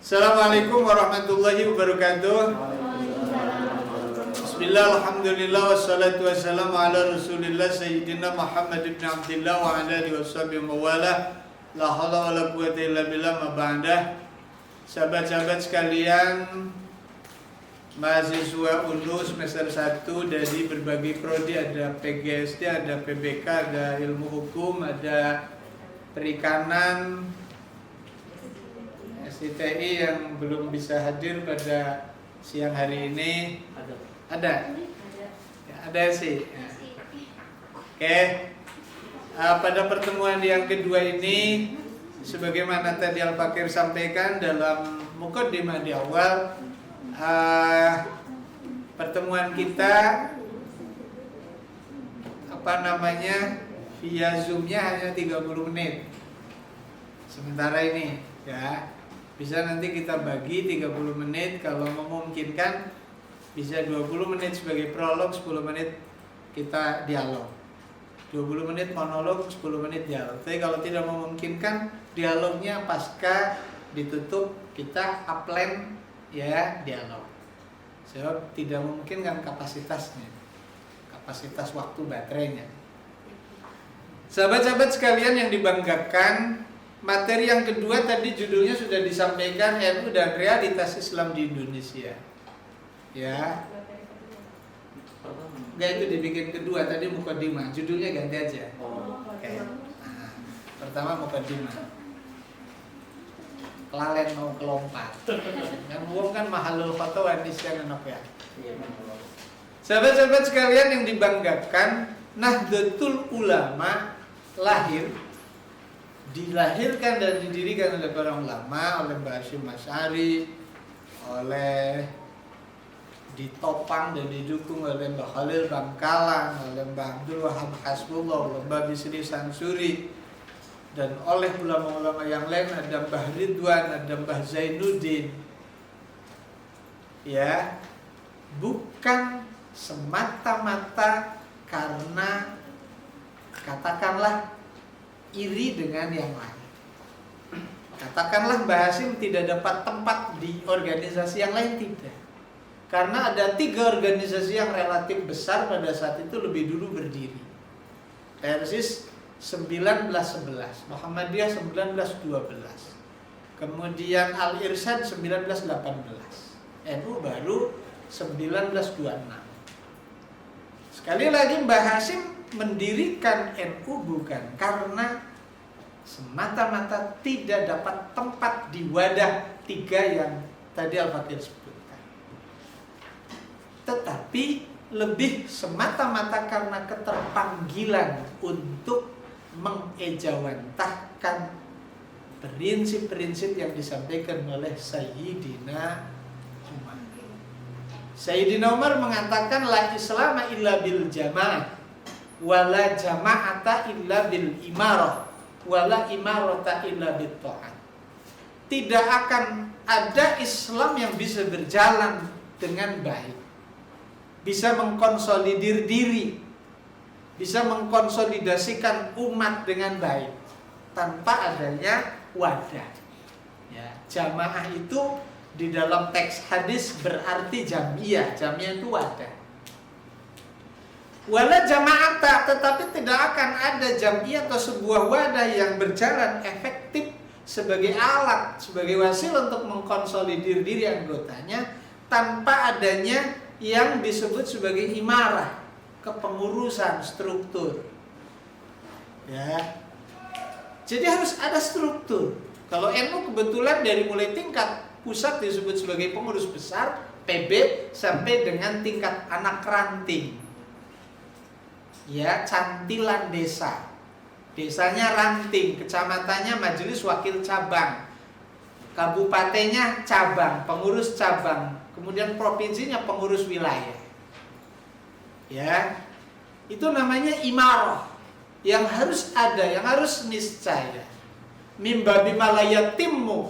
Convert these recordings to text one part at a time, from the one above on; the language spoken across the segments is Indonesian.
Assalamualaikum warahmatullahi wabarakatuh. Bismillah, alhamdulillah, wassalatu wassalamu ala rasulillah Sayyidina Muhammad ibn Abdillah wa ala alihi washabihi mawalah. La hawla wa la quwwata illa billah ma ba'dah. Sahabat-sahabat sekalian, mahasiswa UNU semester 1 dari berbagai prodi, ada PGSD, ada PBK, ada ilmu hukum, ada perikanan, STI yang belum bisa hadir pada siang hari ini. Ada sih ya. Oke. Pada pertemuan yang kedua ini, sebagaimana tadi Al-Fakir sampaikan dalam mukaddimah di awal, pertemuan kita via Zoom-nya hanya 30 menit sementara ini ya. Bisa nanti kita bagi 30 menit, kalau memungkinkan bisa 20 menit sebagai prolog, 10 menit kita dialog, 20 menit monolog, 10 menit dialog. Tapi kalau tidak memungkinkan, dialognya pasca ditutup kita upline ya dialog. Sebab tidak memungkinkan kapasitasnya, kapasitas waktu baterainya. Sahabat-sahabat sekalian yang dibanggakan, materi yang kedua tadi judulnya sudah disampaikan, NU dan realitas Islam di Indonesia. Ya. Enggak, itu dibikin kedua, tadi mukadimah, judulnya ganti aja. Oke. Nah, pertama mukadimah. Kelalen mau kelompat. Yang uang kan mahalul fatwa nisyan enak ya. Sahabat-sahabat sekalian yang dibanggakan, Nahdlatul Ulama dilahirkan dan didirikan oleh para ulama, oleh Mbah Hasyim Asy'ari, oleh ditopang dan didukung oleh Mbah Khalil Bangkalan, oleh Mbah Abdul Wahab Hasbullah, oleh Mbah Bisri Sansuri, dan oleh ulama-ulama yang lain, ada Mbah Ridwan, ada Mbah Zainuddin. Ya, bukan semata-mata karena katakanlah iri dengan yang lain. Katakanlah Mbah Hasyim tidak dapat tempat di organisasi yang lain, tidak. Karena ada 3 organisasi yang relatif besar pada saat itu lebih dulu berdiri. Persis 1911, Muhammadiyah 1912, kemudian Al-Irsyad 1918, NU baru 1926. Sekali lagi Mbah Hasyim mendirikan NU bukan karena semata-mata tidak dapat tempat di wadah 3 yang tadi Al-Fakir sebutkan, tetapi lebih semata-mata karena keterpanggilan untuk mengejawantahkan prinsip-prinsip yang disampaikan oleh Sayyidina Umar. Sayyidina Umar mengatakan la islama illa bil jamaah, wala jama'ata illa bil imarah, wala imarata illa bit ta'at. Tidak akan ada Islam yang bisa berjalan dengan baik, bisa mengkonsolidir diri, bisa mengkonsolidasikan umat dengan baik tanpa adanya wadah. Ya, jamaah itu di dalam teks hadis berarti jamiah. Jamiah itu wadah. Wala jama'ata, tetapi tidak akan ada jamiah atau sebuah wadah yang berjalan efektif sebagai alat, sebagai wasilah untuk mengkonsolidir diri anggotanya tanpa adanya yang disebut sebagai imarah, kepengurusan struktur. Ya. Jadi harus ada struktur. Kalau NU kebetulan dari mulai tingkat pusat disebut sebagai pengurus besar, PB, sampai dengan tingkat anak ranting. Ya, cantilan desa. Desanya ranting, kecamatannya majelis wakil cabang, kabupatennya cabang, pengurus cabang, kemudian provinsinya pengurus wilayah. Ya, itu namanya imarah yang harus ada, yang harus niscaya. Mimba bimalayatimu,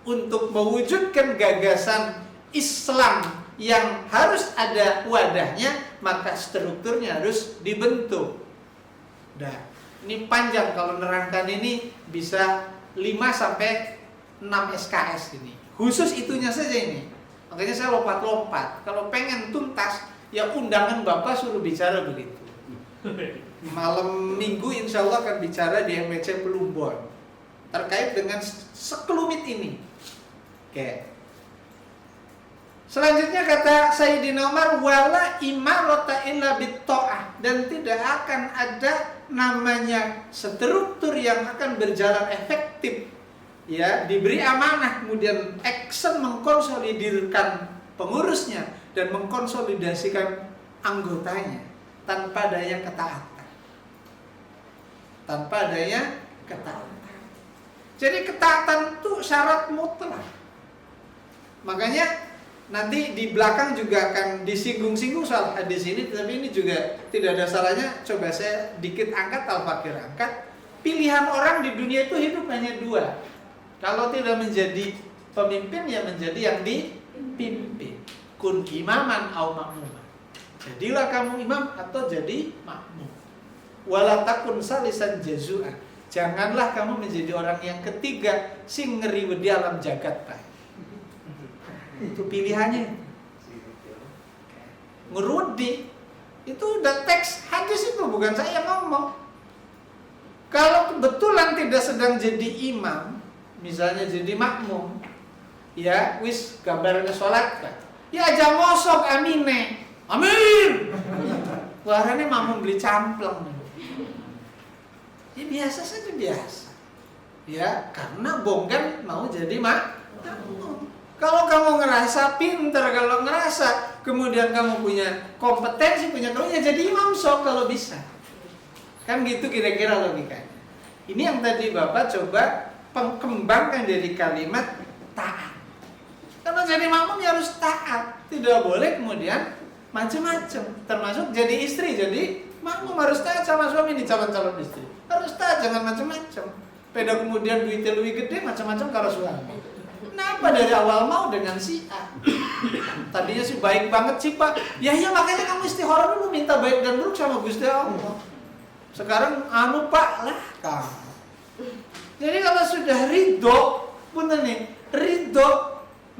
untuk mewujudkan gagasan Islam yang harus ada wadahnya, maka strukturnya harus dibentuk. Nah, ini panjang kalau nerangkan ini bisa 5 sampai 6 SKS ini. Khusus itunya saja ini. Makanya saya lompat-lompat. Kalau pengen tuntas, ya undangan Bapak suruh bicara begitu. Malam Minggu insya Allah akan bicara di MBC Plumbon terkait dengan sekelumit ini. Oke. Selanjutnya kata Sayyidina Umar, wala imarata illa bitta'ah, dan tidak akan ada namanya struktur yang akan berjalan efektif, ya, diberi amanah kemudian action mengkonsolidirkan pengurusnya dan mengkonsolidasikan anggotanya tanpa adanya ketaatan. Tanpa adanya ketaatan. Jadi ketaatan itu syarat mutlak. Makanya nanti di belakang juga akan disinggung-singgung soal hadis ini, tapi ini juga tidak ada salahnya. Coba saya dikit angkat, Al-Fakir angkat. Pilihan orang di dunia itu hidup hanya 2. Kalau tidak menjadi pemimpin, ya menjadi yang dipimpin. Kun imaman au makmuman. Jadilah kamu imam atau jadi makmum. Wala takun salisan jazu'an. Janganlah kamu menjadi orang yang ketiga sing ngeriwedi alam jagat, Pak. Itu pilihannya. Ngerudi itu udah teks hadis, itu bukan saya yang ngomong. Kalau kebetulan tidak sedang jadi imam, misalnya jadi makmum, ya wis gambarnya sholat kan, ya aja mosok amine, amin. Warnanya makmum beli campleng. Ya biasa saja, biasa. Ya karena bongkan mau jadi makmum. Kalau kamu ngerasa pinter, kalau ngerasa kemudian kamu punya kompetensi, punya kalau ya jadi imam sok kalau bisa. Kan gitu kira-kira logikanya. Ini yang tadi Bapak coba kembangkan dari kalimat taat. Karena jadi makmum ya harus taat. Tidak boleh kemudian macam-macam. Termasuk jadi istri, jadi makmum harus taat sama suami ini, calon-calon istri. Harus taat, jangan macam-macam. Beda kemudian duitnya lebih gede, macam-macam kalau suami. Kenapa dari awal mau dengan si A? Tadinya sih baik banget sih Pak. Ya makanya kamu istikharah dulu, minta baik dan buruk sama Gusti Allah. Sekarang Pak lah kamu. Jadi kalau sudah ridho, punten nih, ridho,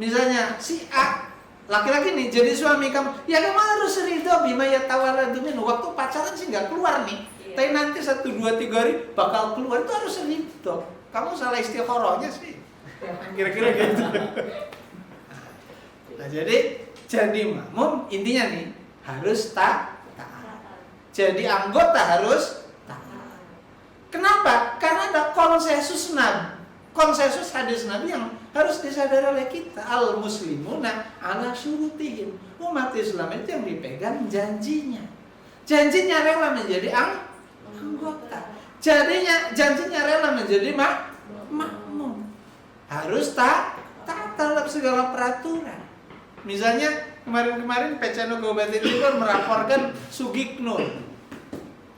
misalnya si A, laki-laki nih jadi suami kamu, ya kamu harus ridho bima yatawalladu minhu. Waktu pacaran sih nggak keluar nih, tapi nanti 1, 2, 3 hari bakal keluar, itu harus ridho. Kamu salah istikharahnya sih, kira-kira gitu. Nah jadi makmum intinya nih harus taat. Jadi anggota harus taat. Kenapa? Karena ada konsensus Nabi, konsensus hadis Nabi yang harus disadari oleh kita. Al muslimuna ala syurutihim. Umat Islam itu yang dipegang janjinya. Janjinya rela menjadi anggota. Janjinya rela menjadi makmum. Harus taat terhadap segala peraturan. Misalnya kemarin-kemarin PCNU Kabupaten Bogor melaporkan Sugiknur.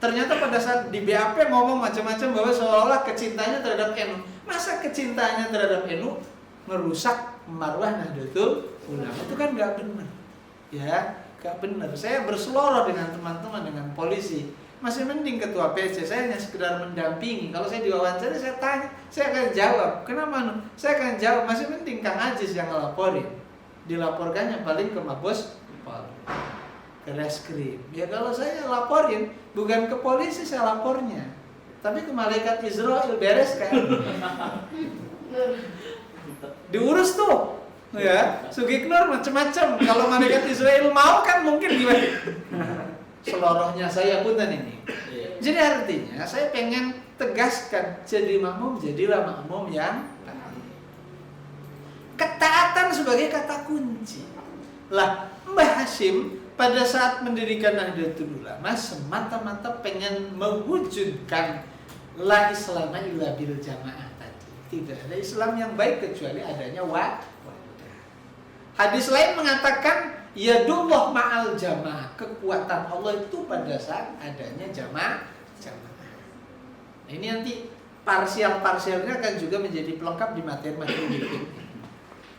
Ternyata pada saat di BAP ngomong macam-macam bahwa seolah-olah kecintanya terhadap NU. Masa kecintanya terhadap NU merusak marwah Nahdlatul Ulama? Itu kan nggak benar. Ya, nggak benar. Saya berseloroh dengan teman-teman, dengan polisi. Masih mending ketua PC, saya hanya sekedar mendampingi. Kalau saya diwawancara, saya tanya, saya akan jawab. Kenapa? Saya akan jawab. Masih mending Kang Ajis yang ngelaporin. Dilaporkannya paling ke Mabes Polri, ke Reskrim. Ya kalau saya laporin, bukan ke polisi saya lapornya, tapi ke malaikat Israel, beres kan? Diurus tuh, ya. Sugiknur macam-macam. Kalau malaikat Israel mau kan mungkin gimana? Selorohnya saya punten ini. Jadi artinya saya pengen tegaskan, jadi makmum, jadilah makmum yang ketaatan sebagai kata kunci. Lah, Mbah Hashim pada saat mendirikan Nahdlatul Ulama semata-mata pengen mewujudkan la islama illa bil jamaah tadi. Tidak ada Islam yang baik kecuali adanya wadah. Hadis lain mengatakan yadullah ma'al jamaah. Kekuatan Allah itu pada saat adanya jamaah. Nah, ini nanti parsial-parsialnya akan juga menjadi pelengkap di materi-materi berikutnya.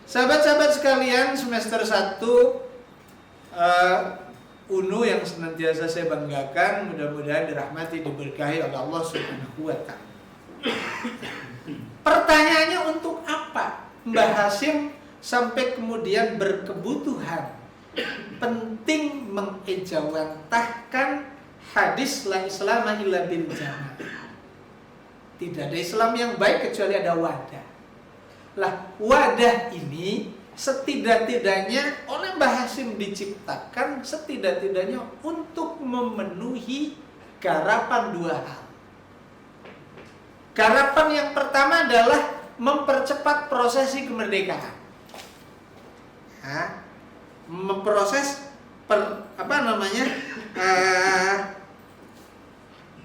Sahabat-sahabat sekalian, semester 1 UNU yang senantiasa saya banggakan, mudah-mudahan dirahmati, diberkahi oleh Allah Subhanahu wa Ta'ala. Pertanyaannya untuk apa? Kenapa Mbah Hashim sampai kemudian berkebutuhan penting mengejawantahkan hadis la islama illa bil jamaah. Tidak ada Islam yang baik kecuali ada wadah. Lah, wadah ini setidak-tidaknya oleh Mbah Hashim diciptakan setidak-tidaknya untuk memenuhi garapan dua hal. Garapan yang pertama adalah mempercepat prosesi kemerdekaan. Memproses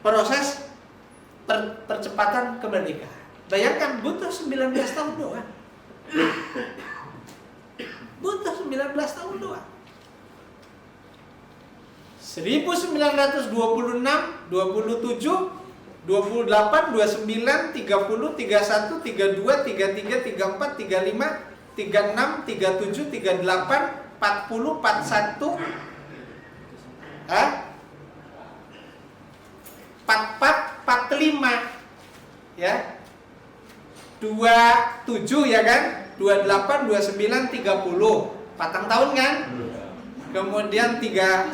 proses percepatan kemerdekaan. Bayangkan butuh 19 tahun doang. Butuh 19 tahun doang. 1926, 27, 28, 29, 30, 31, 32, 33, 34, 35, 36, 37, 38, 40, 41, 44, 45, ya, 27 ya kan, 28, 29, 30, patang tahun kan, kemudian 31,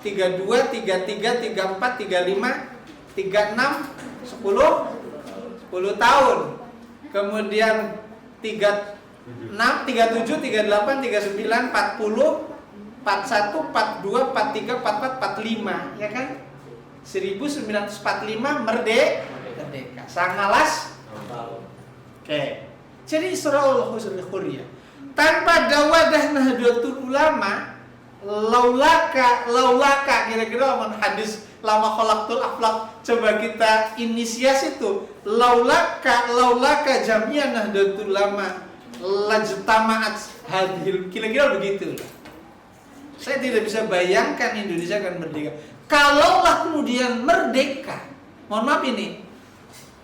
32, 33, 34, 35, 36, 10 tahun, kemudian 36, 37, 38, 39, 40, 41, 42, 43, 44, 45, ya kan? 1945 merdeka. Sangalas. Oke. Jadi Isra'ul Hurriyah. Tanpa ada wadah Nahdlatul Ulama, laulaka kira-kira aman hadis lama khalaqtul aflaq, coba kita inisiasi itu. Laulaka jami'an Nahdlatul Ulama lajtama'at hadhil, kira-kira begitu. Saya tidak bisa bayangkan Indonesia akan merdeka. Kalaulah kemudian merdeka, mohon maaf ini,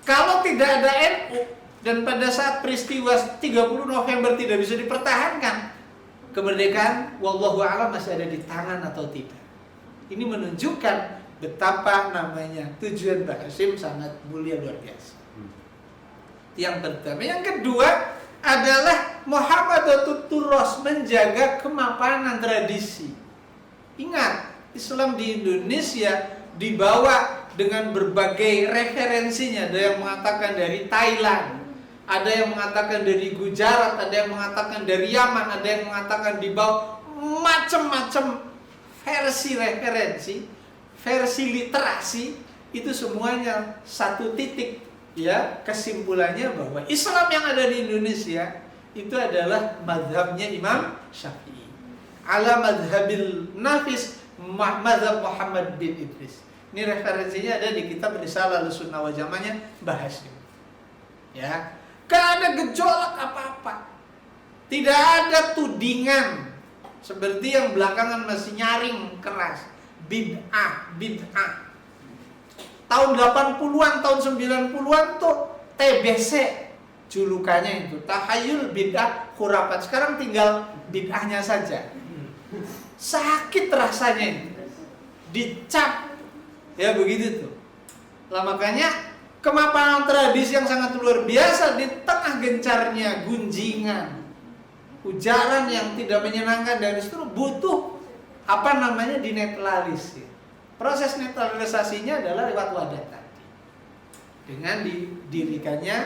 kalau tidak ada NU dan pada saat peristiwa 30 November tidak bisa dipertahankan, kemerdekaan wallahu a'lam masih ada di tangan atau tidak. Ini menunjukkan betapa namanya tujuan Mbah Hashim sangat mulia, luar biasa. Yang pertama. Yang kedua adalah Muhammadatul Turos, menjaga kemapanan tradisi. Ingat, Islam di Indonesia dibawa dengan berbagai referensinya. Ada yang mengatakan dari Thailand, ada yang mengatakan dari Gujarat, ada yang mengatakan dari Yaman, ada yang mengatakan dibawa macam-macam versi referensi, versi literasi. Itu semuanya satu titik, ya, kesimpulannya bahwa Islam yang ada di Indonesia itu adalah mazhabnya Imam Syafi'i, ala mazhabil nafis, mazhab Muhammad bin Idris. Ini referensinya ada di kitab Risalah Sunnah wal Jamaahnya Mbah Hashim. Ya, gak ada gejolak apa-apa, tidak ada tudingan seperti yang belakangan masih nyaring keras, bid'ah. Tahun 80-an, tahun 90-an tuh TBC julukannya itu, tahayul bid'ah khurafat. Sekarang tinggal bid'ahnya saja. Sakit rasanya itu, dicap, ya begitu tuh. Lah makanya kemapanan tradisi yang sangat luar biasa di tengah gencarnya gunjingan, ujaran yang tidak menyenangkan dan itu butuh dinetralisir. Proses netralisasinya adalah lewat wadah tadi, dengan didirikannya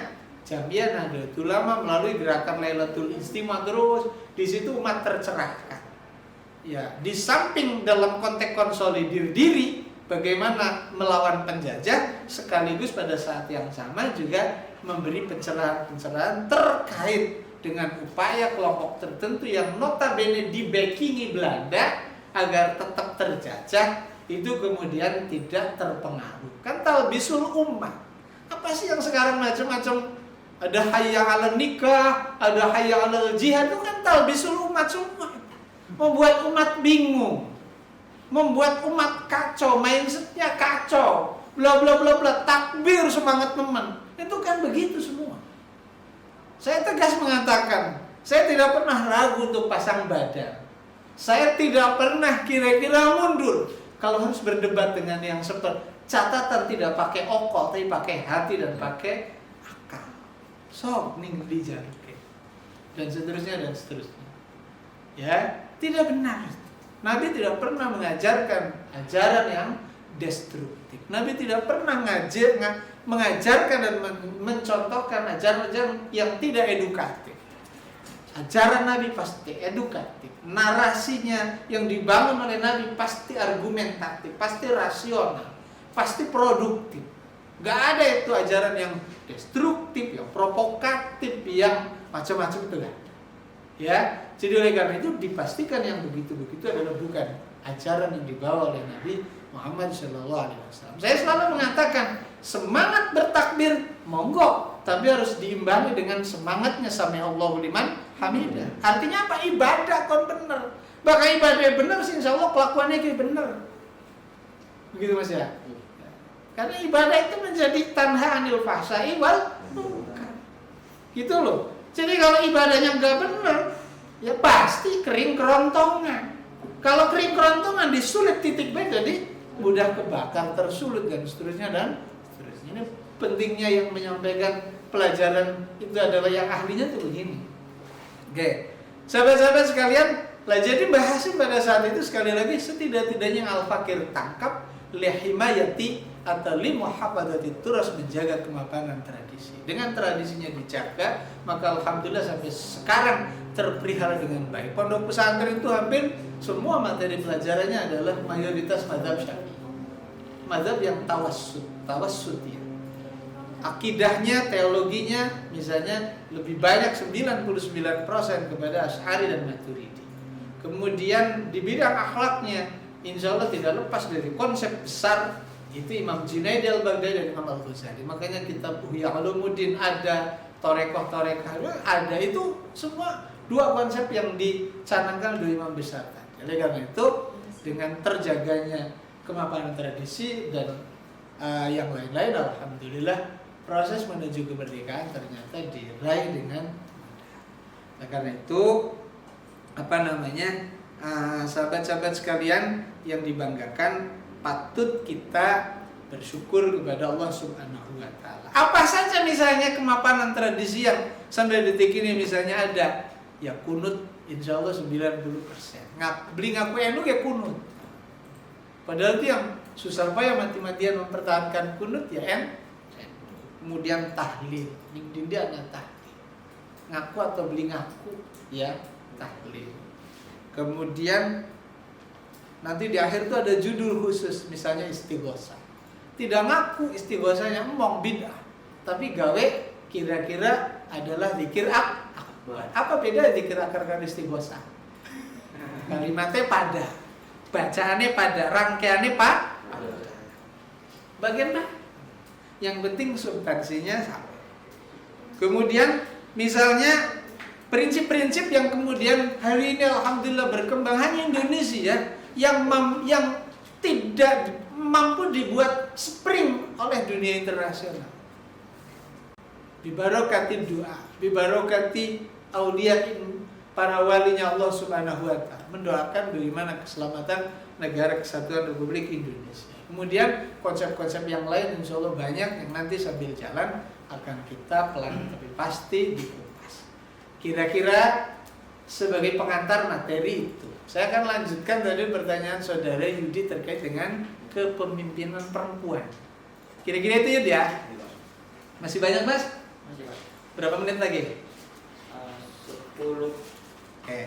Jamiah Nahdlatul Ulama melalui gerakan Lailatul Istimewa. Terus di situ umat tercerahkan. Ya, di samping dalam konteks konsolidir diri bagaimana melawan penjajah, sekaligus pada saat yang sama juga memberi pencerahan terkait dengan upaya kelompok tertentu yang notabene dibackingi Belanda agar tetap terjajah, itu kemudian tidak terpengaruh. Kan talbisul ummah. Apa sih yang sekarang macam-macam? Ada hayya 'alal nikah, ada hayya 'alal jihad, itu kan talbisul umat semua. Membuat umat bingung, membuat umat kacau, mindsetnya kacau, bla bla bla bla, takbir semangat teman. Itu kan begitu semua. Saya tegas mengatakan, saya tidak pernah ragu untuk pasang badan. Saya tidak pernah kira-kira mundur kalau harus berdebat dengan yang seperti catatan tidak pakai okol, tapi pakai hati dan pakai akal. sok ning dijarke. Dan seterusnya. Ya, tidak benar. Nabi tidak pernah mengajarkan ajaran yang destruktif. Nabi tidak pernah mengajarkan dan mencontohkan ajaran-ajaran yang tidak edukatif. Ajaran Nabi pasti edukatif. Narasinya yang dibangun oleh Nabi pasti argumentatif, pasti rasional, pasti produktif. Gak ada itu ajaran yang destruktif, yang provokatif, yang macam-macam itu kan. Ya, jadi oleh karena itu dipastikan yang begitu-begitu adalah bukan ajaran yang dibawa oleh Nabi Muhammad SAW. Saya selalu mengatakan semangat bertakbir monggo, tapi harus diimbangi dengan semangatnya sami Allahu liman hamidah. Artinya apa? Ibadah kon bener. Bahkan ibadah bener sih insya Allah kelakuannya kayak bener. Begitu Mas ya? Karena ibadah itu menjadi tanha anil fahsai wal munkar. Gitu loh. Jadi kalau ibadahnya nggak benar, ya pasti kering kerontongan. Kalau kering kerontongan disulit titik B, jadi mudah kebakar, tersulut dan seterusnya dan seterusnya. Ini pentingnya yang menyampaikan pelajaran itu adalah yang ahlinya tuh begini. Oke, sahabat-sahabat sekalian, lah jadi bahasin pada saat itu sekali lagi setidak-tidaknya Al-Fakir tangkap lihimayati atau limuhafadzati terus menjaga kemapanan tradisi. Dengan tradisinya dijaga, maka alhamdulillah sampai sekarang terpelihara dengan baik. Pondok pesantren itu hampir semua materi pelajarannya adalah mayoritas mazhab Syafi'i. Mazhab yang tawassut ya. Akidahnya, teologinya misalnya lebih banyak 99% kepada Asy'ari dan Maturidi. Kemudian di bidang akhlaknya insya Allah tidak lepas dari konsep besar itu Imam Junaidi al-Baghdadi dan Imam Al-Ghazali. Makanya kitab Ihya Ulumuddin ada, Torekoh ada, itu semua dua konsep yang dicanangkan oleh imam besar tadi. Oleh karena itu dengan terjaganya kemapanan tradisi dan yang lain-lain, alhamdulillah proses menuju kemerdekaan ternyata diraih dengan mudah. Nah, karena itu sahabat-sahabat sekalian yang dibanggakan, patut kita bersyukur kepada Allah Subhanahu wa taala. Apa saja misalnya kemapanan tradisi yang sampai detik ini misalnya ada, ya kunut insya Allah 90%. Beli ngaku NU ya kunut. Padahal itu yang susah payah mati-matian mempertahankan kunut ya kemudian tahlil, dia ada tahlil. Ngaku atau beli ngaku ya tahlil. Kemudian nanti di akhir itu ada judul khusus, misalnya istighosah. Tidak ngaku istighosahnya emong bid'ah, tapi gawe kira-kira adalah zikir akbar. Apa beda zikir akbar dan istighosah? Kalimatnya pada, bacaannya pada, rangkaiannya bagian mana? Yang penting substansinya sama. Kemudian misalnya prinsip-prinsip yang kemudian hari ini alhamdulillah berkembang hanya Indonesia yang tidak mampu dibuat spring oleh dunia internasional. Bibarokati doa, bibarokati auliya para walinya Allah Subhanahu wa taala, mendoakan bagaimana keselamatan negara kesatuan Republik Indonesia. Kemudian konsep-konsep yang lain insya Allah banyak yang nanti sambil jalan akan kita pelan tapi pasti dikupas. Kira-kira sebagai pengantar materi itu, saya akan lanjutkan tadi pertanyaan saudara Yudi terkait dengan kepemimpinan perempuan. Kira-kira itu Yudi ya? Masih banyak Mas? Masih Mas. Berapa menit lagi? 10. Oke.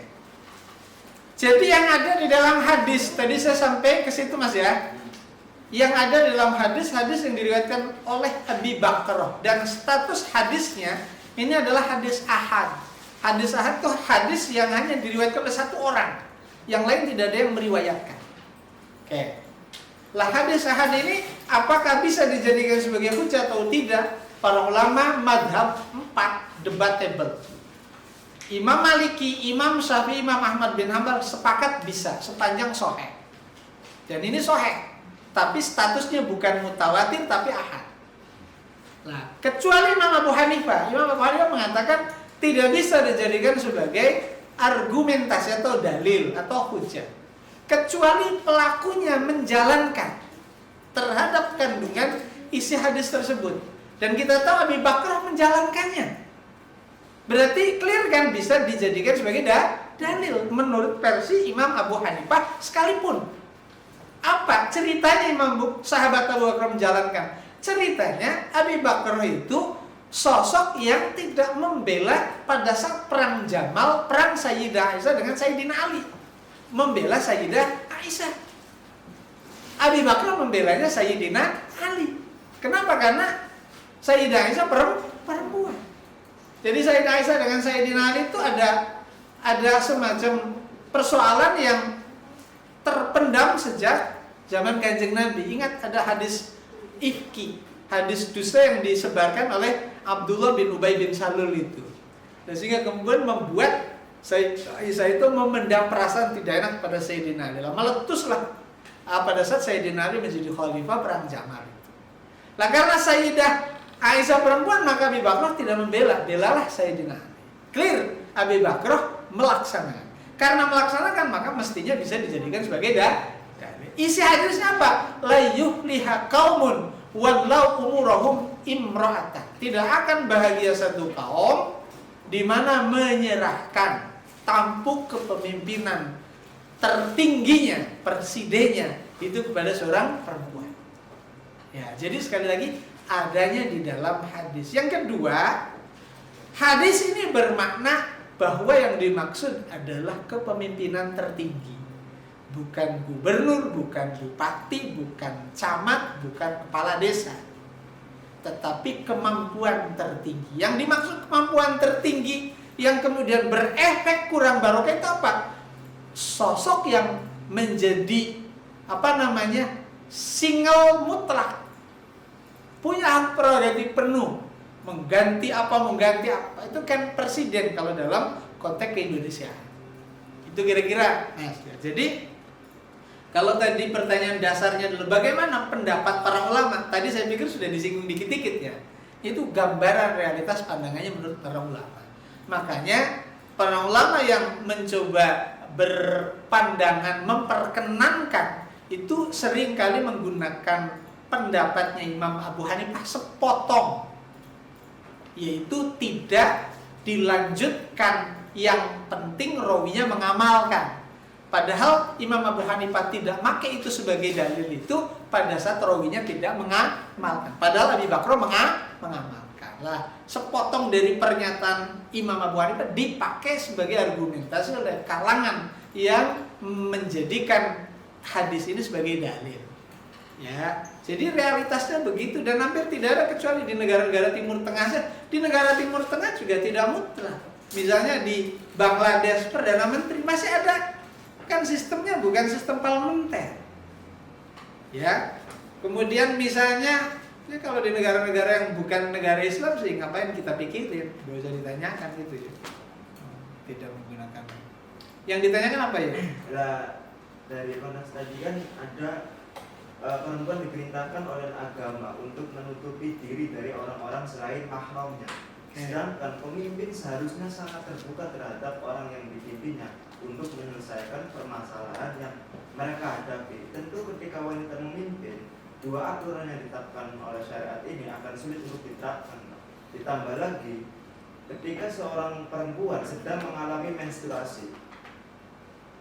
Jadi yang ada di dalam hadis, tadi saya sampai ke situ Mas ya. Yang ada di dalam hadis yang diriwayatkan oleh Abi Bakrah, dan status hadisnya ini adalah hadis ahad. Hadis ahad itu hadis yang hanya diriwayatkan oleh satu orang, yang lain tidak ada yang meriwayatkan. Oke. Lah hadis ahad ini apakah bisa dijadikan sebagai hujah atau tidak? Para ulama madhab 4 debatable. Imam Maliki, Imam Syafi'i, Imam Ahmad bin Hanbal sepakat bisa sepanjang sahih. Dan ini sahih, tapi statusnya bukan mutawatir tapi ahad. Nah, kecuali Imam Abu Hanifah. Imam Abu Hanifah mengatakan tidak bisa dijadikan sebagai argumentasi atau dalil atau hujah, kecuali pelakunya menjalankan terhadap kandungan isi hadis tersebut. Dan kita tahu Abi Bakrah menjalankannya. Berarti clear kan, bisa dijadikan sebagai dalil menurut versi Imam Abu Hanifah sekalipun. Apa ceritanya sahabat Abu Bakar menjalankan? Ceritanya Abi Bakar itu sosok yang tidak membela pada saat perang Jamal, perang Sayyidah Aisyah dengan Sayyidina Ali. Membela Sayyidah Aisyah. Abi Bakar membelanya Sayyidina Ali. Kenapa? Karena Sayyidah Aisyah perempuan. Jadi Sayyidah Aisyah dengan Sayyidina Ali itu ada semacam persoalan yang terpendam sejak zaman Kanjeng Nabi. Ingat ada hadis ifki, hadis dusta yang disebarkan oleh Abdullah bin Ubay bin Salul itu. Dan sehingga kemudian membuat Aisyah itu memendam perasaan tidak enak pada Sayyidina Ali. Meletuslah pada saat Sayyidina Ali menjadi khalifah perang Jamal itu. Nah karena Sayyidah Aisyah perempuan, maka Abi Bakar tidak belalah Sayyidina Ali. Clear, Abi Bakar melaksanakan. Karena melaksanakan maka mestinya bisa dijadikan sebagai dalil. Isi hadisnya apa? La yufliha qaumun wallau umurahum imra'atan. Tidak akan bahagia satu kaum di mana menyerahkan tampuk kepemimpinan tertingginya, presidennya itu kepada seorang perempuan. Ya, jadi sekali lagi adanya di dalam hadis. Yang kedua, hadis ini bermakna bahwa yang dimaksud adalah kepemimpinan tertinggi. Bukan gubernur, bukan bupati, bukan camat, bukan kepala desa. Tetapi kemampuan tertinggi. Yang dimaksud kemampuan tertinggi yang kemudian berefek kurang barokah itu apa? Sosok yang menjadi single mutlak. Punya hak prerogatif penuh. Mengganti apa. Itu kan presiden kalau dalam konteks Keindonesiaan. Itu kira-kira. Jadi kalau tadi pertanyaan dasarnya adalah bagaimana pendapat para ulama, tadi saya pikir sudah disinggung dikit-dikit ya. Itu gambaran realitas pandangannya menurut para ulama. Makanya para ulama yang mencoba berpandangan memperkenankan itu seringkali menggunakan pendapatnya Imam Abu Hanifah sepotong, yaitu tidak dilanjutkan, yang penting rawinya mengamalkan. Padahal Imam Abu Hanifah tidak pakai itu sebagai dalil itu pada saat rawinya tidak mengamalkan. Padahal Abi Bakar mengamalkan. Lah, sepotong dari pernyataan Imam Abu Hanifah dipakai sebagai argumentasi oleh kalangan yang menjadikan hadis ini sebagai dalil. Ya, jadi realitasnya begitu dan hampir tidak ada kecuali di negara-negara Timur Tengah saja. Di negara Timur Tengah juga tidak mutlak. Misalnya di Bangladesh Perdana Menteri masih ada. Kan sistemnya bukan sistem parlementer. Ya. Kemudian misalnya kalau di negara-negara yang bukan negara Islam sih ngapain kita pikirin? Gak usah ditanyakan gitu ya. Tidak menggunakan. Yang ditanyakan apa ya? Dari konteks tadi kan ada perempuan diperintahkan oleh agama untuk menutupi diri dari orang-orang selain mahramnya. Sedangkan pemimpin seharusnya sangat terbuka terhadap orang yang dipimpinnya untuk menyelesaikan permasalahan yang mereka hadapi. Tentu ketika wanita memimpin, dua aturan yang ditetapkan oleh syariat ini akan sulit untuk diterapkan. Ditambah lagi, ketika seorang perempuan sedang mengalami menstruasi,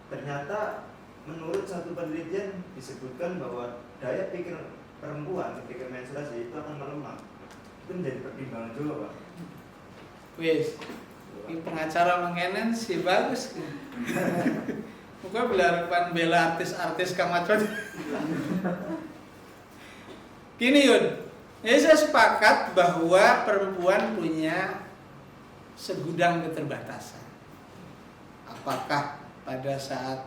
ternyata menurut satu penelitian disebutkan bahwa daya pikir perempuan ketika menstruasi itu akan melemah. Itu menjadi pertimbangan juga, Pak. Wis, ini pengacara mengenen sih bagus. Muka belarapan bela artis-artis kamatron. Gini Yun, jadi saya sepakat bahwa perempuan punya segudang keterbatasan. Apakah pada saat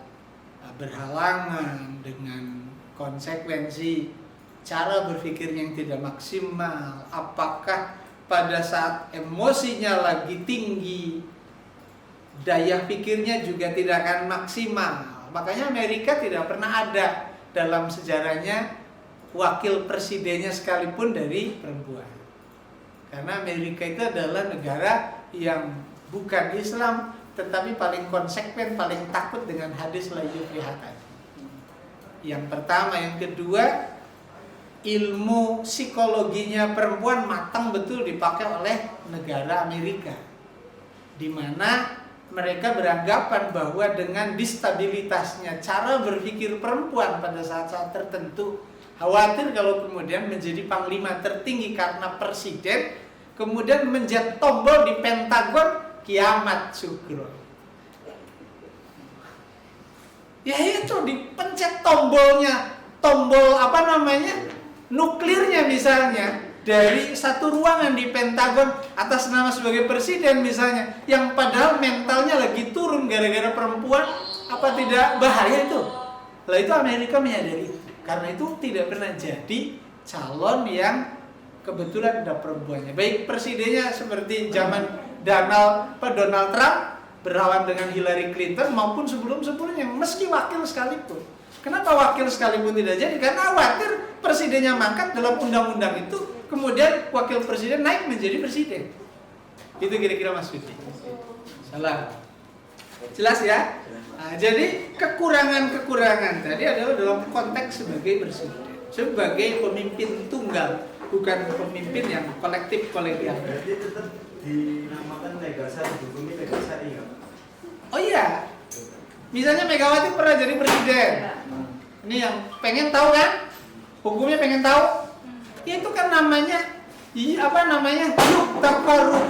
berhalangan dengan konsekuensi cara berpikirnya yang tidak maksimal, apakah pada saat emosinya lagi tinggi, daya pikirnya juga tidak akan maksimal. Makanya Amerika tidak pernah ada dalam sejarahnya wakil presidennya sekalipun dari perempuan. Karena Amerika itu adalah negara yang bukan Islam, tetapi paling konsekuen, paling takut dengan hadis la yuflihatan. Yang pertama, yang kedua, ilmu psikologinya perempuan matang betul dipakai oleh negara Amerika. di mana mereka beranggapan bahwa dengan distabilitasnya cara berpikir perempuan pada saat-saat tertentu, khawatir kalau kemudian menjadi panglima tertinggi karena presiden, kemudian menjat tombol di Pentagon, kiamat sugro. Ya itu dipencet tombolnya, tombol nuklirnya misalnya, dari satu ruangan di Pentagon atas nama sebagai presiden misalnya, yang padahal mentalnya lagi turun gara-gara perempuan, apa tidak bahaya itu? Lah itu Amerika menyadari itu. Karena itu tidak pernah jadi calon yang kebetulan ada perempuannya. Baik presidennya seperti zaman Donald Trump berlawan dengan Hillary Clinton maupun sebelum-sebelumnya, meski wakil sekalipun. Kenapa wakil sekalipun tidak jadi? Karena khawatir presidennya mangkat dalam undang-undang itu, kemudian wakil presiden naik menjadi presiden. Itu kira-kira maksudnya. Salah. Jelas ya? Nah, jadi kekurangan-kekurangan tadi adalah dalam konteks sebagai presiden, sebagai pemimpin tunggal, bukan pemimpin yang kolektif kolegial. Berarti tetap dinamakan Megasari, dihukumi Megasari ya? Oh iya. Misalnya Megawati pernah jadi presiden. Ini yang pengen tahu kan? Hukumnya pengen tahu? Ya itu kan namanya yuktafaru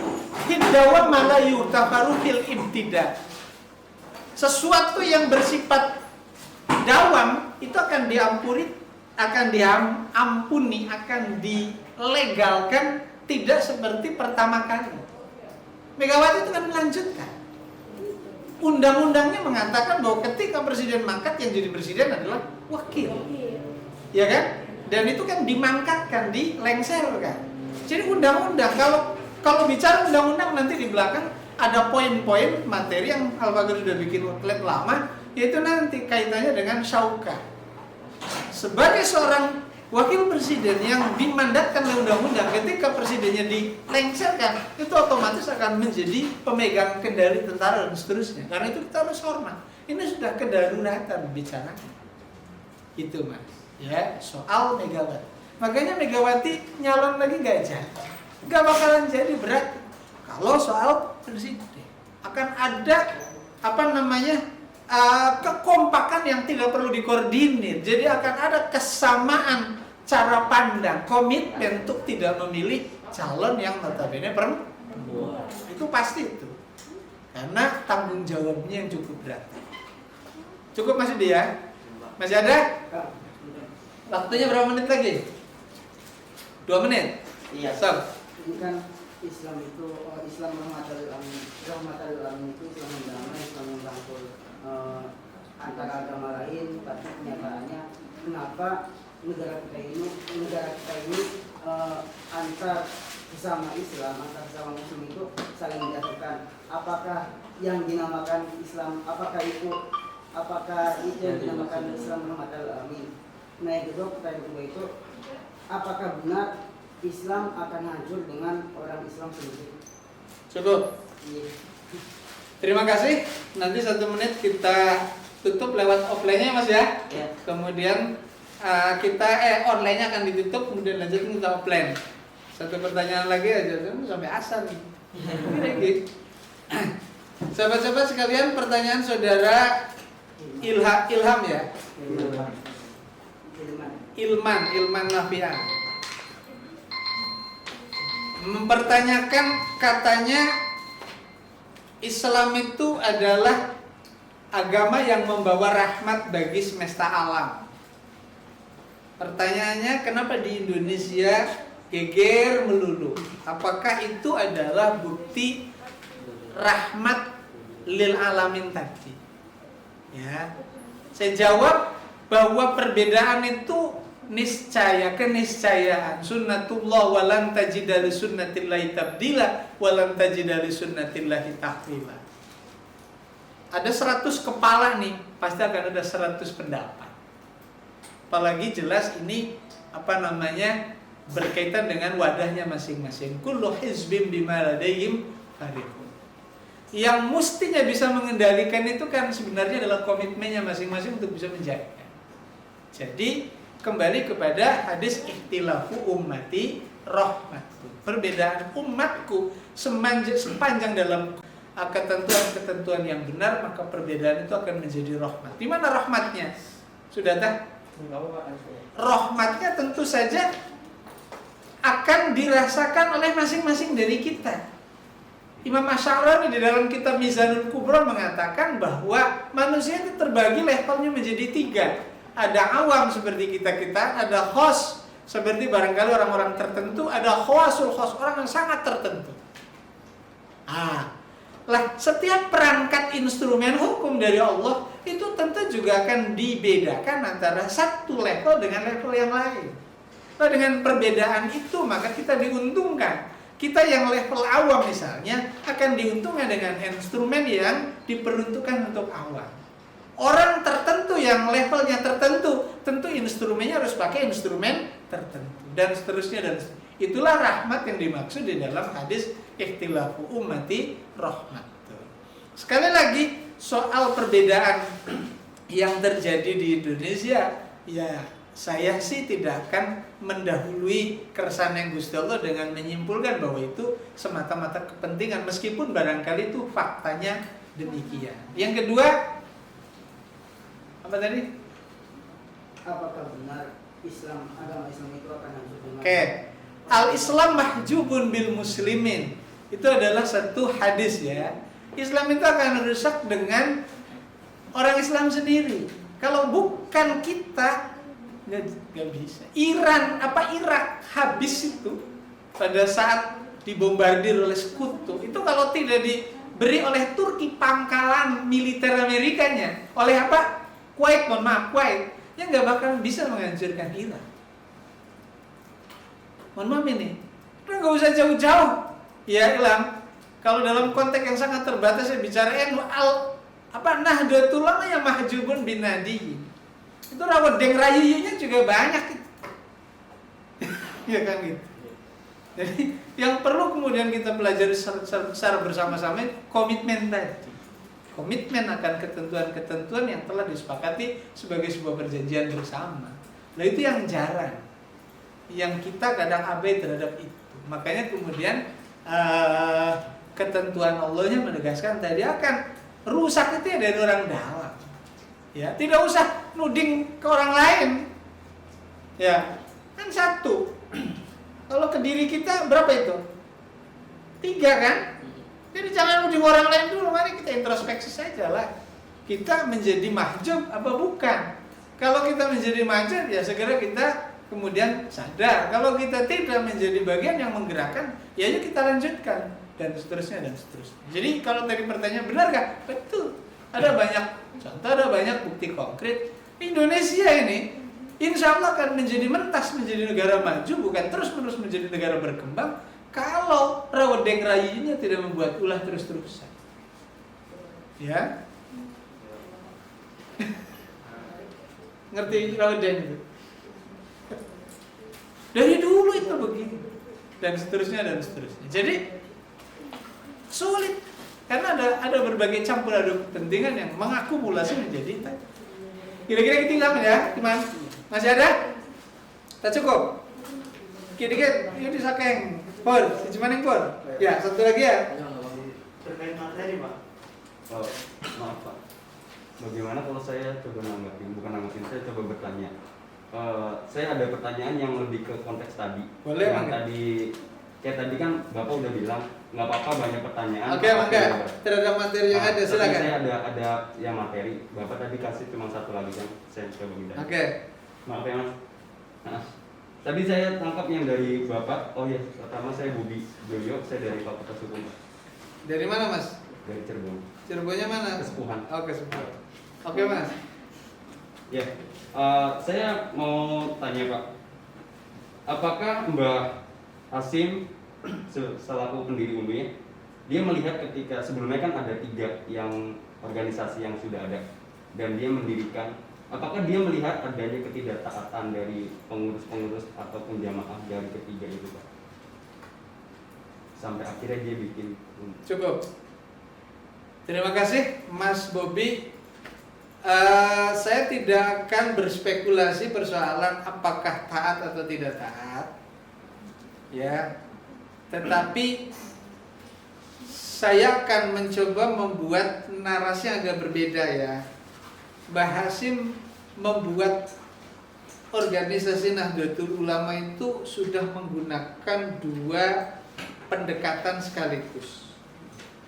hiddawa mala yuktafaru fil ibtida. Sesuatu yang bersifat dawam itu akan diampuni, akan dilegalkan tidak seperti pertama kali. Megawati itu kan melanjutkan. Undang-undangnya mengatakan bahwa ketika presiden mangkat, yang jadi presiden adalah wakil, ya kan? Dan itu kan dimangkatkan, dilengserkan. Jadi undang-undang, kalau bicara undang-undang nanti di belakang ada poin-poin materi yang Al-Baghdadi sudah bikin outlet lama, yaitu nanti kaitannya dengan syauka. Sebagai seorang wakil presiden yang dimandatkan oleh undang-undang, ketika presidennya dilengserkan, itu otomatis akan menjadi pemegang kendali tentara dan seterusnya. Karena itu kita harus hormat. Ini sudah kedaruratan bicara. Itu mas. Ya, soal Megawati. Makanya Megawati nyalon lagi gak jadi. Gak bakalan jadi berat. Kalau soal presiden akan ada kekompakan yang tidak perlu dikoordinir. Jadi akan ada kesamaan cara pandang, komitmen untuk tidak memilih calon yang notabene perempuan. Itu pasti itu. Karena tanggung jawabnya yang cukup berat. Cukup masih dia? Masih ada? Waktunya berapa menit lagi? 2 menit? Iya. So. Ini kan Islam itu, Islam rahmatul alamin itu Islam yang damai, Islam yang rangkul antara agama lain. Tapi kenyataannya kenapa negara kita ini antar sesama Islam, antar sesama Muslim itu saling menjatuhkan? Apakah yang dinamakan Islam, apakah itu yang dinamakan Islam rahmatul alamin? Nah yang kedua, pertanyaan kedua itu, apakah benar Islam akan hancur dengan orang Islam sendiri? Cukup. Iya. Terima kasih. Nanti 1 menit kita tutup lewat offline-nya mas ya. Ya. Kemudian kita online-nya akan ditutup, kemudian lanjutin kita offline. 1 pertanyaan lagi aja, sampai asal nih. Sahabat-sahabat sekalian, pertanyaan saudara Ilham ya. Ilman Nafian mempertanyakan, katanya Islam itu adalah agama yang membawa rahmat bagi semesta alam. Pertanyaannya, kenapa di Indonesia geger melulu? Apakah itu adalah bukti rahmat lil alamin tadi? Ya, saya jawab bahwa perbedaan itu niscaya, keniscayaan. Sunnatullah walan tajida li sunnatillahi tabdila walan tajida li sunnatillahi tahwila. Ada 100 kepala nih, pasti akan ada 100 pendapat. Apalagi jelas ini berkaitan dengan wadahnya masing-masing. Kullu hizbin bima ladaihim farihun. Yang mestinya bisa mengendalikan itu kan sebenarnya adalah komitmennya masing-masing untuk bisa menjaga. Jadi kembali kepada hadis ikhtilafu ummati rahmatun. Perbedaan umatku sepanjang dalam ketentuan-ketentuan yang benar, maka perbedaan itu akan menjadi rahmat. Di mana rahmatnya? Sudah tak? Rahmatnya tentu saja akan dirasakan oleh masing-masing dari kita. Imam Asy'arani di dalam kitab Mizanul Kubra mengatakan bahwa manusia itu terbagi levelnya menjadi 3. Ada awam seperti kita-kita, ada khos seperti barangkali orang-orang tertentu, ada khawasul khos, orang yang sangat tertentu. Lah, setiap perangkat instrumen hukum dari Allah itu tentu juga akan dibedakan antara satu level dengan level yang lain. Nah, dengan perbedaan itu maka kita diuntungkan. Kita yang level awam misalnya akan diuntungkan dengan instrumen yang diperuntukkan untuk awam. Orang tertentu yang levelnya tertentu, tentu instrumennya harus pakai instrumen tertentu dan seterusnya dan seterusnya. Itulah rahmat yang dimaksud di dalam hadis ikhtilafu ummati rahmat. Sekali lagi soal perbedaan yang terjadi di Indonesia, ya saya sih tidak akan mendahului keresahan Gusti Allah dengan menyimpulkan bahwa itu semata-mata kepentingan, meskipun barangkali itu faktanya demikian. Yang kedua, apa tadi? Apakah benar agama Islam itu akan hancur dengan Al-Islam mahjubun bil muslimin. Itu adalah satu hadis ya. Islam itu akan rusak dengan orang Islam sendiri. Kalau bukan kita, nggak bisa. Irak habis itu pada saat dibombardir oleh sekutu. Itu kalau tidak diberi oleh Turki pangkalan militer Amerikanya, oleh apa? Kuwait, yang nggak bakal bisa menghancurkan Irak. Mohon maaf ini, udah nggak usah jauh-jauh. Ya Ilham, kalau dalam konteks yang sangat terbatas saya bicara Nahdlatul Ulama yang mahjubun bin nadi. Itu rawedeng rayunya juga banyak gitu. Ya kan gitu. Jadi yang perlu kemudian kita pelajari secara bersama-sama komitmen tadi. Komitmen akan ketentuan-ketentuan yang telah disepakati sebagai sebuah perjanjian bersama. Nah itu yang jarang. Yang kita kadang abai terhadap itu. Makanya kemudian ketentuan Allahnya menegaskan tadi akan rusak itu ya dari orang dalam. Ya, tidak usah nuding ke orang lain. Ya, kan satu. Kalau ke diri kita berapa itu? 3 kan? Jadi jangan nuding orang lain dulu, mari kita introspeksi saja lah. Kita menjadi mahjub apa bukan? Kalau kita menjadi mahjub ya segera kita kemudian sadar. Kalau kita tidak menjadi bagian yang menggerakkan, ya ayo kita lanjutkan dan seterusnya dan seterusnya. Jadi kalau tadi pertanyaan benar nggak? Betul. Ada banyak contoh, ada banyak bukti konkret. Indonesia ini insya Allah akan menjadi mentas menjadi negara maju, bukan terus-menerus menjadi negara berkembang kalau rawedeng rayunya tidak membuat ulah terus-terusan. Ya. Ngerti rawedeng itu? Dari dulu itu begini dan seterusnya. Jadi sulit karena ada berbagai campur aduk kepentingan yang mengakumulasi menjadi tadi. Kira-kira ketinggalan ya, gimana? Masih ada? Tak cukup? Kira-kira ini disakeng. Pur, cuman yang pur. Ya, satu lagi ya. Terkait materi Pak. Oh, maaf Pak. Bagaimana kalau saya coba nanggapin, saya coba bertanya. Saya ada pertanyaan yang lebih ke konteks tadi. Boleh, yang tadi kan Bapak udah bilang nggak apa-apa banyak pertanyaan. Oke, mangga. Terhadap materi yang ada silakan. Saya ada yang materi. Bapak tadi kasih cuma satu lagi kan, saya coba minta. Oke. Maaf ya Mas. Nah, tadi saya tangkap yang dari Bapak. Oh ya, pertama saya Budi Joyo, saya dari Fakultas Hukum. Dari mana Mas? Dari Cirebon. Cirebonnya mana? Kesepuhan. Oh, Kesepuhan. Oke Mas. Ya, saya mau tanya Pak, apakah Mbah Hasim selaku pendiri UNU dia melihat ketika sebelumnya kan ada 3 yang organisasi yang sudah ada dan dia mendirikan, apakah dia melihat adanya ketidaktaatan dari pengurus-pengurus ataupun jamaah dari ketiga itu Pak, sampai akhirnya dia bikin UNU? Cukup. Terima kasih Mas Bobi. Saya tidak akan berspekulasi persoalan apakah taat atau tidak taat, ya. Tetapi saya akan mencoba membuat narasi yang agak berbeda ya. Mbah Hasim membuat organisasi Nahdlatul Ulama itu sudah menggunakan dua pendekatan sekaligus.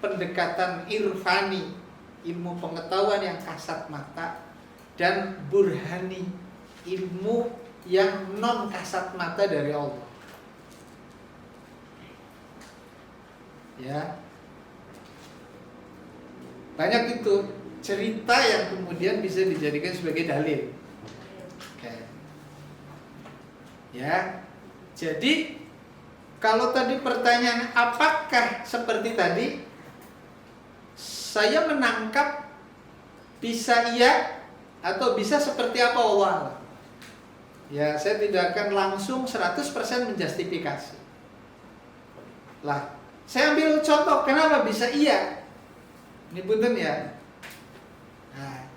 Pendekatan irfani, ilmu pengetahuan yang kasat mata, dan burhani, ilmu yang non kasat mata dari Allah. Ya, banyak itu cerita yang kemudian bisa dijadikan sebagai dalil. Oke. Ya, jadi kalau tadi pertanyaan apakah seperti tadi, saya menangkap bisa iya atau bisa seperti apa Allah. Ya, saya tidak akan langsung 100% menjustifikasi. Lah, saya ambil contoh kenapa bisa iya. Ini punten ya. Nah,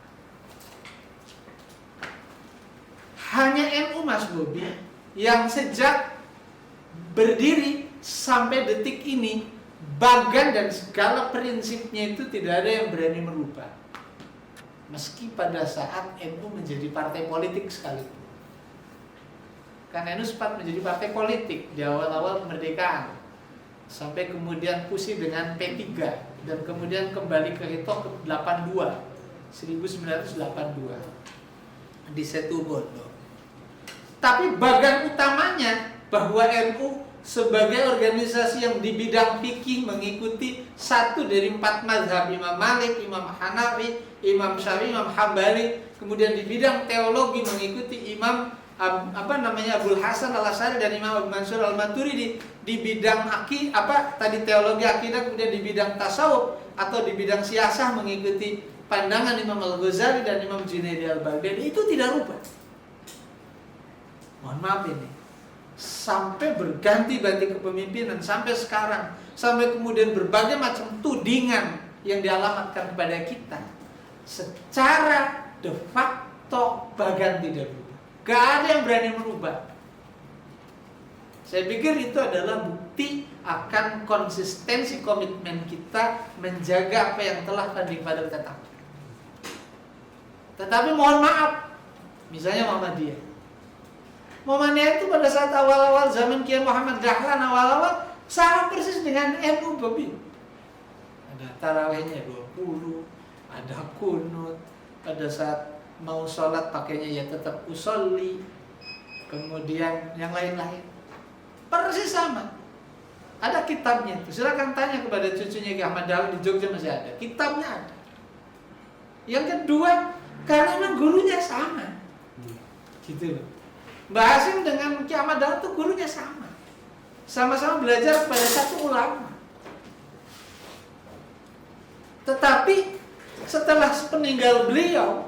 hanya NU Mas Bobi yang sejak berdiri sampai detik ini bagan dan segala prinsipnya itu tidak ada yang berani merubah. Meski pada saat NU menjadi partai politik sekalipun. Karena NU sempat menjadi partai politik di awal-awal kemerdekaan. Sampai kemudian fusi dengan P3 dan kemudian kembali ke Hito ke 82 1982 di Situbondo. Tapi bagan utamanya bahwa NU sebagai organisasi yang di bidang fikih mengikuti satu dari 4 mazhab, Imam Malik, Imam Hanafi, Imam Syafi'i, Imam Hambali, kemudian di bidang teologi mengikuti Imam Abul Hasan Al-Asy'ari dan Imam Abu Mansur Al-Maturidi, di bidang teologi akidah, kemudian di bidang tasawuf atau di bidang siasah mengikuti pandangan Imam Al-Ghazali dan Imam Junaidi Al-Baghdadi. Itu tidak rubah. Mohon maaf ini. Sampai berganti-ganti kepemimpinan sampai sekarang, sampai kemudian berbagai macam tudingan yang dialamatkan kepada kita, secara de facto bagan tidak berubah. Gak ada yang berani merubah. Saya pikir itu adalah bukti akan konsistensi komitmen kita menjaga apa yang telah tadi pada tetapkan. Tetapi mohon maaf, misalnya Muhammadiyah. Muhammadiyah itu pada saat awal-awal zaman Kiai Muhammad Dahlan awal-awal sama persis dengan NU Bobi. Ada tarawihnya 20, ada kunut, pada saat mau sholat pakainya ya tetap usolli, kemudian yang lain-lain persis sama. Ada kitabnya itu, silakan tanya kepada cucunya Ki Ahmad Dahlan di Jogja masih ada, kitabnya ada. Yang kedua, karena memang gurunya sama, gitu loh. Mbah Hasim dengan Ki Ahmad Dahlan itu gurunya sama, sama-sama belajar pada satu ulama. Tetapi setelah peninggal beliau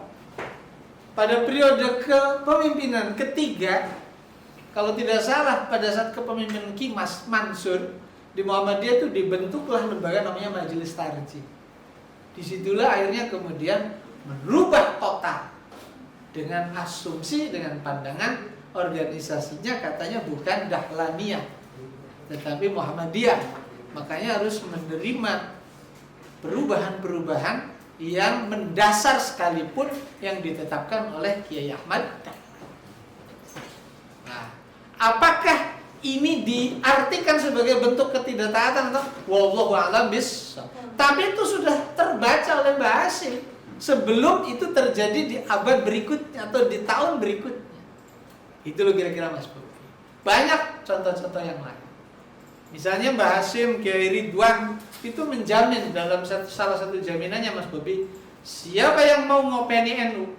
pada periode kepemimpinan ketiga, kalau tidak salah pada saat kepemimpinan Ki Mas Mansur di Muhammadiyah itu dibentuklah lembaga namanya Majelis Tarjih. Disitulah akhirnya kemudian merubah total dengan asumsi, dengan pandangan organisasinya katanya bukan Dahlaniyah tetapi Muhammadiyah. Makanya harus menerima perubahan-perubahan yang mendasar sekalipun yang ditetapkan oleh Kiai Ahmad. Nah, apakah ini diartikan sebagai bentuk ketidaktaatan atau wallahu a'lam bissawab? Tapi itu sudah terbaca oleh Mbah Hasim sebelum itu terjadi di abad berikutnya atau di tahun berikutnya. Itu loh kira-kira Mas Bobi. Banyak contoh-contoh yang lain. Misalnya Mbah Hasim, Kiai Ridwan itu menjamin dalam salah satu jaminannya Mas Bobi, siapa yang mau ngopeni NU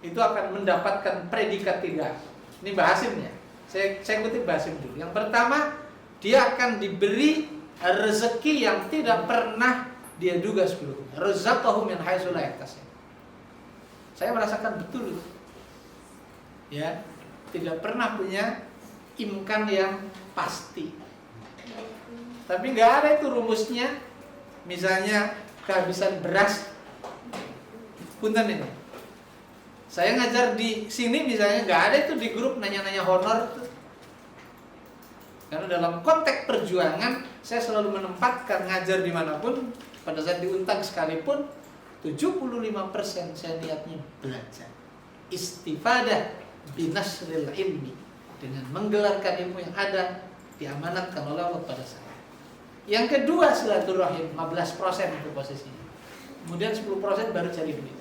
itu akan mendapatkan predikat 3. Ini Mbah Hasimnya. Saya kutip Mbah Hasim dulu. Yang pertama, dia akan diberi rezeki yang tidak pernah dia duga sebelumnya. Razaqahu min haitsu la yahtasib. Saya merasakan betul itu. Ya, tidak pernah punya imkan yang pasti. Tapi nggak ada itu rumusnya. Misalnya kehabisan beras, punten ini. Saya ngajar di sini misalnya nggak ada itu di grup nanya-nanya honor itu. Karena dalam konteks perjuangan saya selalu menempatkan ngajar dimanapun, pada saat di Untang sekalipun 75% saya niatnya belajar. Istifadah binasril ilmi, dengan menggelarkan ilmu yang ada diamanatkan oleh Allah pada saya. Yang kedua silaturahim, 15% itu posisinya. Kemudian 10% baru cari duit.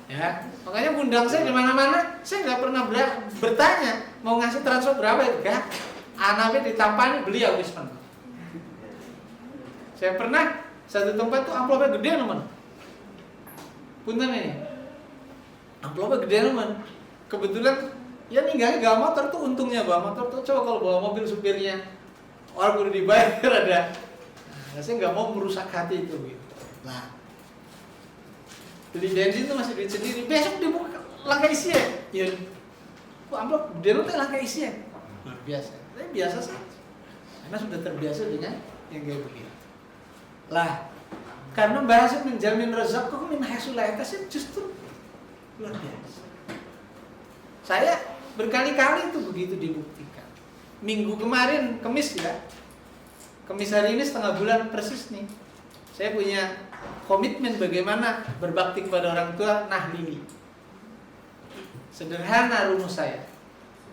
Ya, makanya undang saya di mana-mana, saya nggak pernah bertanya mau ngasih transfer berapa, enggak. Anaknya ditampani beli ya wis. Saya pernah satu tempat tuh amplopnya gede teman. Punten ini. Amplopnya gede teman. Kebetulan ya ninggangnya gak motor tuh, untungnya bawa motor tuh. Coba kalau bawa mobil supirnya orang udah dibayar ada. Nah, saya nggak mau merusak hati itu gitu. Nah, beli bensin tuh masih duit sendiri. Besok dibuka langkah isian. Ya, kok amplop gede lu teh langkah isian. Luar biasa. Tapi biasa saja. Karena sudah terbiasa dengan yang kayak begitu. Lah, karena bahasa menjamin rezeki min haitsu la yahtasib justru luar biasa. Saya berkali-kali itu begitu dibuktikan. Minggu kemarin, Kamis ya. Kamis hari ini setengah bulan persis nih. Saya punya komitmen bagaimana berbakti kepada orang tua nahlili. Sederhana rumus saya.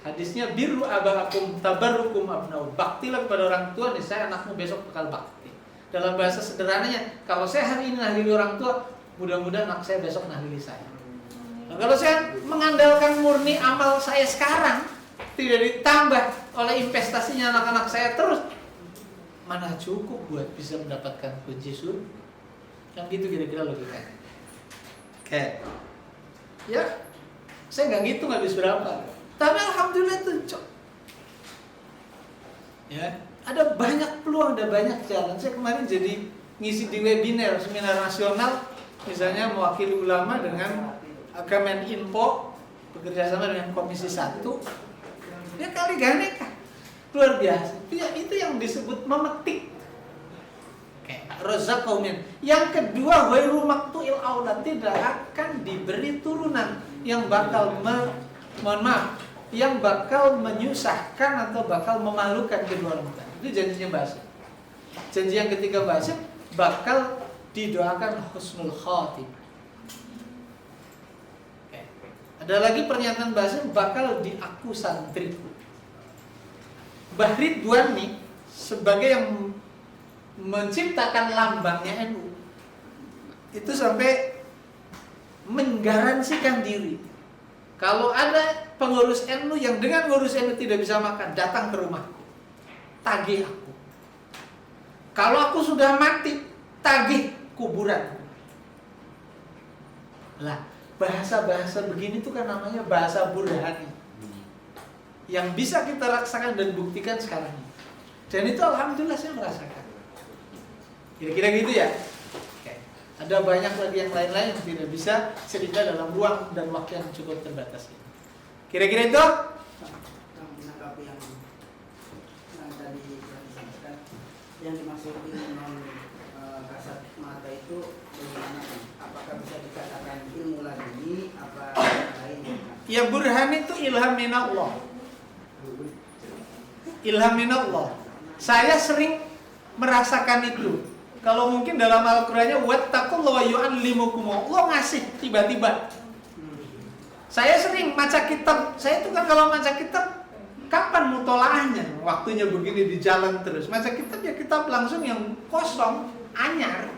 Hadisnya birru abakum tabarrukum abnau. Baktilah kepada orang tua, nih saya anakmu besok bakal bakti. Dalam bahasa sederhananya, kalau saya hari ini nahlili orang tua, mudah-mudahan anak saya besok nahlili saya. Nah, kalau saya mengandalkan murni amal saya sekarang, tidak ditambah oleh investasinya anak-anak saya terus, mana cukup buat bisa mendapatkan kunci surga? Yang gitu kira-kira logikanya. Oke. Ya, saya nggak ngitung habis berapa. Tapi alhamdulillah tuh, ya, ada banyak peluang, ada banyak jalan. Saya kemarin jadi ngisi di webinar seminar nasional, misalnya mewakili ulama dengan Kemeninfo bekerjasama dengan Komisi 1. Ya kali ganeka, luar biasa. Itu yang disebut memetik. Rozak kaumin. Yang kedua, wairu maktuil aulad, tidak akan diberi turunan yang bakal yang bakal menyusahkan atau bakal memalukan kedua orang tua. Itu janjinya Basim. Janji yang ketiga Basim, bakal didoakan husnul khatim. Ada lagi pernyataan Basim, bakal diaku santriku. Mbah Ridwan nih sebagai yang menciptakan lambangnya NU itu sampai menggaransikan diri, kalau ada pengurus NU yang dengan ngurus NU tidak bisa makan, datang ke rumahku, tagih aku. Kalau aku sudah mati, tagih kuburan. Lah, bahasa-bahasa begini tuh kan namanya bahasa burhani, yang bisa kita rasakan dan buktikan sekarang ini. Dan itu alhamdulillah saya merasakan. Kira-kira gitu ya. Oke. Ada banyak lagi yang lain-lain yang tidak bisa cerita dalam ruang dan waktu yang cukup terbatas ini. Kira-kira itu? Menanggapi yang tadi disampaikan, yang dimaksud ilmu kasat mata itu bagaimana? Apakah bisa dikatakan ilmu laduni apa yang lain? Ya, burhan itu ilham minallah. Ilham minallah. Saya sering merasakan itu. Kalau mungkin dalam Al-Qur'annya wattaqullaha wa yu'allimukum, Allah ngasih tiba-tiba. Saya sering baca kitab. Saya itu kan kalau baca kitab, kapan mutolaahnya? Waktunya begini di jalan terus. Baca kitab ya kitab langsung yang kosong, anyar.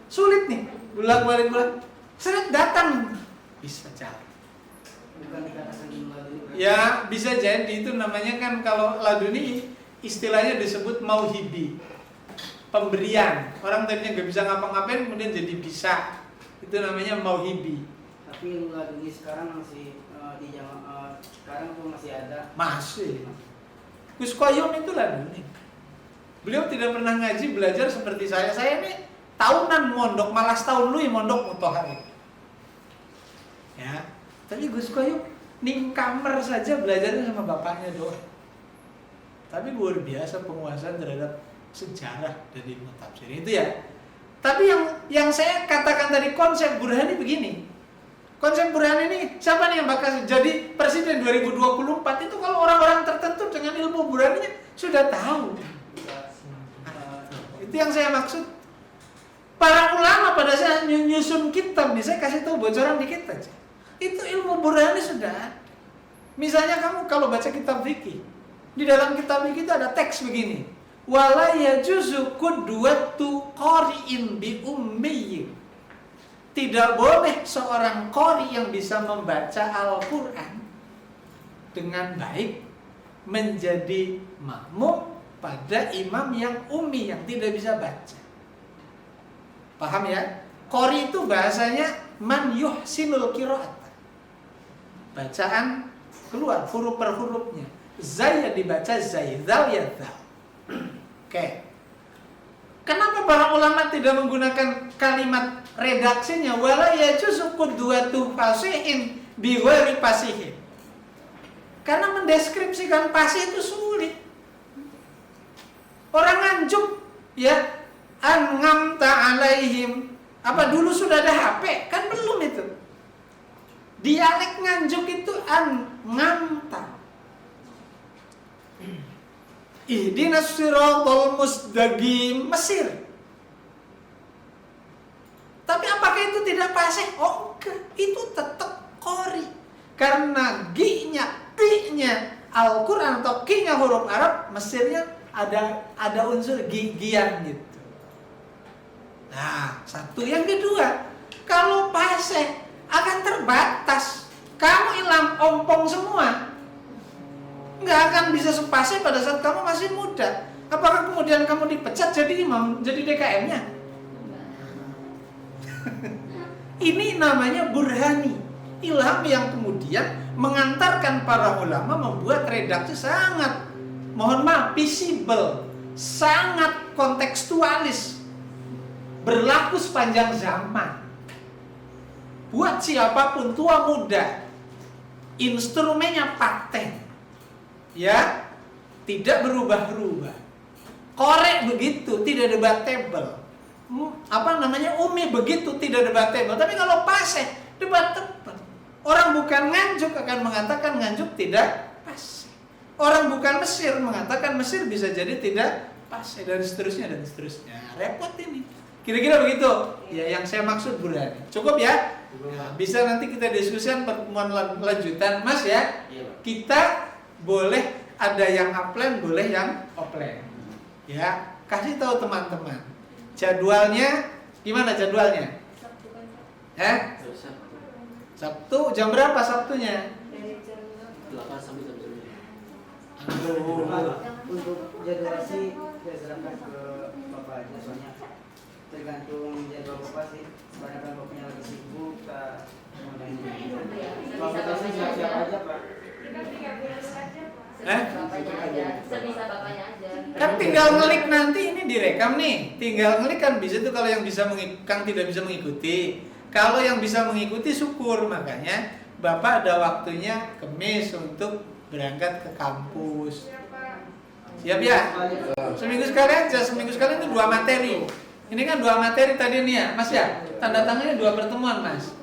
Sulit nih. Bolak-balik. Seret datang bisa jalan. Bukan dikatakan ilmu laduni. Ya, bisa jadi itu namanya kan kalau laduni istilahnya disebut mauhibi. Pemberian. Orang tadinya nggak bisa ngapa-ngapain kemudian jadi bisa. Itu namanya mauhibi. Tapi ilmu laduni sekarang masih di zaman sekarang tuh masih ada. Masih. Gus Koyum itu laduni. Beliau tidak pernah ngaji belajar seperti saya. Saya ini tahunan mondok, malah setahun lu mondok mutohari. Ya. Tapi Gus Koyum ning kamar saja belajarnya sama bapaknya doang. Tapi luar biasa penguasaan terhadap sejarah dan ilmu tafsir itu ya. Tapi yang saya katakan tadi konsep burhani begini. Konsep Burhani ini siapa nih yang bakal jadi presiden 2024 itu kalau orang-orang tertentu dengan ilmu Burhaninya sudah tahu. Itu yang saya maksud. Para ulama pada saat menyusun kitab nih, saya kasih tahu bocoran dikit aja. Itu ilmu Burhani sudah ada. Misalnya kamu kalau baca kitab fikih, di dalam kitab fikih itu ada teks begini. Wala yajuzu qudwatu qari'in bi ummiyin. Tidak boleh seorang qari yang bisa membaca Al-Quran dengan baik menjadi makmum pada imam yang ummi, yang tidak bisa baca. Paham ya? Qari itu bahasanya man yuhsinul qira'at. Bacaan keluar huruf per hurufnya. Zai dibaca zai, zal ya zal. Oke. Kenapa para ulama tidak menggunakan kalimat redaksinya wala yajuzu qudwatu fasihin bi ghairi fasihin? Karena mendeskripsikan fasih itu sulit. Orang Nganjuk ya, an'amta alaihim. Apa dulu sudah ada HP? Kan belum itu. Dialek Nganjuk itu an'amta. Ihdinas siratal mustaqim, Mesir. Tapi apakah itu tidak fasih? Oh enggak, itu tetap qari. Karena gi-nya Al-Quran atau ki-nya huruf Arab, Mesirnya ada unsur gigian gitu. Nah, satu. Yang kedua, kalau fasih akan terbatas. Kamu hilang ompong semua. Nggak akan bisa sepasih pada saat kamu masih muda. Apakah kemudian kamu dipecat jadi imam, jadi DKM-nya? Ini namanya Burhani, ilham yang kemudian mengantarkan para ulama membuat redaksi sangat, mohon maaf, visible, sangat kontekstualis, berlaku sepanjang zaman. Buat siapapun, tua muda, instrumennya paten. Ya, tidak berubah-ubah. Korek begitu, tidak debatable. Umi begitu, tidak debatable. Tapi kalau fasih, debatable. Orang bukan Nganjuk akan mengatakan Nganjuk tidak fasih. Orang bukan Mesir mengatakan Mesir bisa jadi tidak fasih, dan seterusnya dan seterusnya. Repot ini. Kira-kira begitu. Ya, yang saya maksud Burhani. Cukup ya? Ya, bisa nanti kita diskusikan pertemuan lanjutan, Mas ya. Kita boleh ada yang upline, boleh yang offline. Ya, kasih tahu teman-teman. Jadwalnya gimana jadwalnya? Sabtu jam berapa Sabtunya? Dari jam 8 sampai jam 9. Untuk jadwal sih saya serahkan ke Bapak aja, soalnya tergantung jadwal Bapak sih. Kebanyakan Bapaknya lagi sibuk, tak konsultasi siap-siap aja Pak. Sebisa bapaknya aja. Kan tinggal ngelik nanti, ini direkam nih. Tinggal ngelik kan bisa tuh, kalau yang bisa kan tidak bisa mengikuti. Kalau yang bisa mengikuti syukur, makanya Bapak ada waktunya Kamis untuk berangkat ke kampus. Siap ya? Seminggu sekali aja, seminggu sekali itu 2 materi. Ini kan 2 materi tadi nih ya, Mas ya. Tanda tangannya 2 pertemuan, Mas.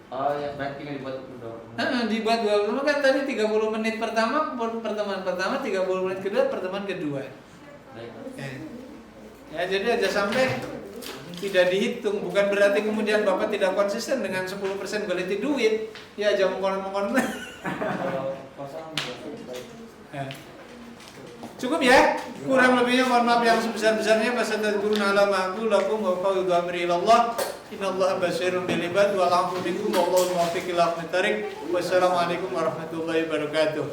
Oh ya, berarti tinggal dibuat Dibuat 2 pertemuan kan tadi 30 menit pertama, pertemuan pertama, 30 menit kedua, pertemuan kedua. Ya, jadi aja sampai tidak dihitung. Bukan berarti kemudian Bapak tidak konsisten dengan 10% quality duit. Ya, jangan mengkon-mengkon. Cukup ya? Kurang lebihnya mohon maaf yang sebesar-besarnya. Fasatadkuruna ala ma aqulu lakum wa fawwidu amri ila Allah. Innallaha basirun bil ibad wal afu minkum wallahu muwaffiq ila aqwamit thariq. Wassalamualaikum warahmatullahi wabarakatuh.